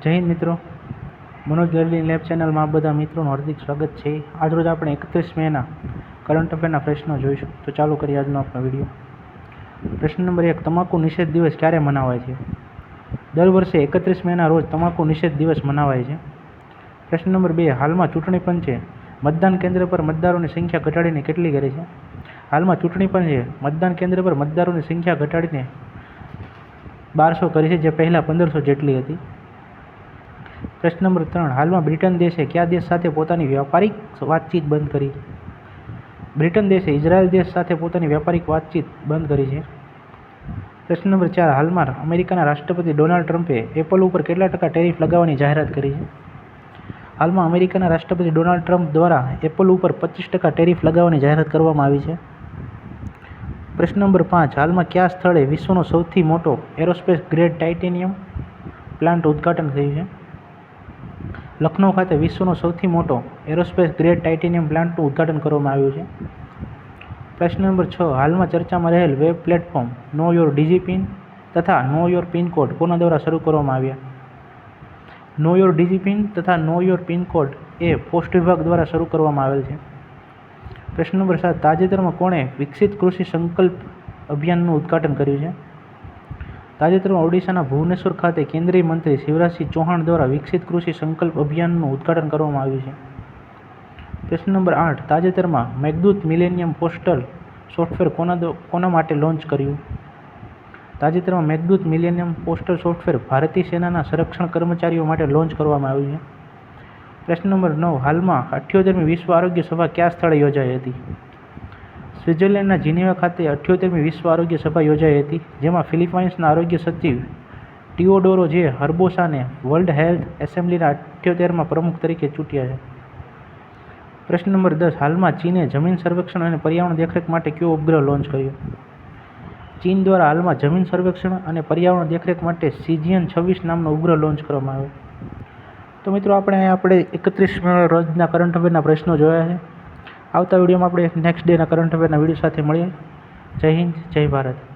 જય હિન્દ મિત્રો, Manoj learning lab ચેનલમાં આ બધા મિત્રોનું હાર્દિક સ્વાગત છે। આજરોજ આપણે 31 મેના કરંટ અફેરના પ્રશ્નો જોઈશું। તો ચાલુ કરીએ આજનો આપણો વિડીયો। પ્રશ્ન નંબર 1, તમાકુ નિષેધ દિવસ ક્યારે મનાવાય છે? દર વર્ષે 31 મેના રોજ તમાકુ નિષેધ દિવસ મનાવાય છે। પ્રશ્ન નંબર 2, હાલમાં ચૂંટણી પંચે મતદાન કેન્દ્ર પર મતદારોની સંખ્યા ઘટાડીને કેટલી કરી છે? હાલમાં ચૂંટણી પંચે મતદાન કેન્દ્ર પર મતદારોની સંખ્યા ઘટાડીને 1200 કરી છે, જે પહેલાં 1500 જેટલી હતી। પ્રશ્ન નંબર 3, હાલમાં બ્રિટન દેશે કયા દેશ સાથે પોતાની વ્યાપારિક વાતચીત બંધ કરી? બ્રિટન દેશે ઇઝરાયલ દેશ સાથે પોતાની વ્યાપારિક વાતચીત બંધ કરી છે। પ્રશ્ન નંબર 4, હાલમાં અમેરિકાના રાષ્ટ્રપતિ ડોનાલ્ડ ટ્રમ્પે એપલ ઉપર કેટલા ટકા ટેરિફ લગાવવાની જાહેરાત કરી છે? હાલમાં અમેરિકાના રાષ્ટ્રપતિ ડોનાલ્ડ ટ્રમ્પ દ્વારા એપલ ઉપર 25% ટેરિફ લગાવવાની જાહેરાત કરવામાં આવી છે। પ્રશ્ન નંબર 5, હાલમાં કયા સ્થળે વિશ્વનો સૌથી મોટો એરોસ્પેસ ગ્રેડ ટાઇટેનિયમ પ્લાન્ટ ઉદ્ઘાટન થયું છે? લખનૌ ખાતે વિશ્વનો સૌથી મોટો એરોસ્પેસ ગ્રેડ ટાઇટેનિયમ પ્લાન્ટનું ઉદ્ઘાટન કરવામાં આવ્યું છે। પ્રશ્ન નંબર 6, હાલમાં ચર્ચામાં રહેલ વેબ પ્લેટફોર્મ નો યોર ડીજીપિન તથા નો યોર પિન કોડ કોના દ્વારા શરૂ કરવામાં આવ્યા? નો યોર ડીજીપિન તથા know your pin code A post વિભાગ દ્વારા શરૂ કરવામાં આવેલ છે। પ્રશ્ન નંબર 7, તાજેતરમાં કોણે વિકસિત કૃષિ સંકલ્પ અભિયાનનું ઉદ્ઘાટન કર્યું છે? તાજેતરમાં ઓડિશાના ભુવનેશ્વર ખાતે કેન્દ્રીય મંત્રી શિવરાજસિંહ ચૌહાણ દ્વારા વિકસિત કૃષિ સંકલ્પ અભિયાનનું ઉદ્ઘાટન કરવામાં આવ્યું છે। પ્રશ્ન નંબર 8, તાજેતરમાં મેઘદૂત મિલેનિયમ પોસ્ટલ સોફ્ટવેર કોના માટે લોન્ચ કર્યું? તાજેતરમાં મેઘદૂત મિલેનિયમ પોસ્ટલ સોફ્ટવેર ભારતીય સેનાના સંરક્ષણ કર્મચારીઓ માટે લોન્ચ કરવામાં આવ્યું છે। પ્રશ્ન નંબર 9, હાલમાં 78મી વિશ્વ આરોગ્ય સભા કયા સ્થળે યોજાઈ હતી? સ્વિટ્ઝરલેન્ડના જીનીવા ખાતે 78મી વિશ્વ આરોગ્ય સભા યોજાઈ હતી, જેમાં ફિલિપાઇન્સના આરોગ્ય સચિવ ટીઓડોરો જે હર્બોસાને વર્લ્ડ હેલ્થ એસેમ્બલીના 78માં પ્રમુખ તરીકે ચૂંટ્યા છે। પ્રશ્ન નંબર 10, હાલમાં ચીને જમીન સર્વેક્ષણ અને પર્યાવરણ દેખરેખ માટે કયો ઉપગ્રહ લોન્ચ કર્યો? ચીન દ્વારા હાલમાં જમીન સર્વેક્ષણ અને પર્યાવરણ દેખરેખ માટે સીજીએન 26 નામનો ઉપગ્રહ લોન્ચ કરવામાં આવ્યો। તો મિત્રો, આપણે 31 રોજના કરંટ અફેરના પ્રશ્નો જોયા છે। આવતા વિડીયોમાં આપણે નેક્સ્ટ ડેના કરંટ અફેરના વિડીયો સાથે મળીએ। જય હિન્દ, જય ભારત।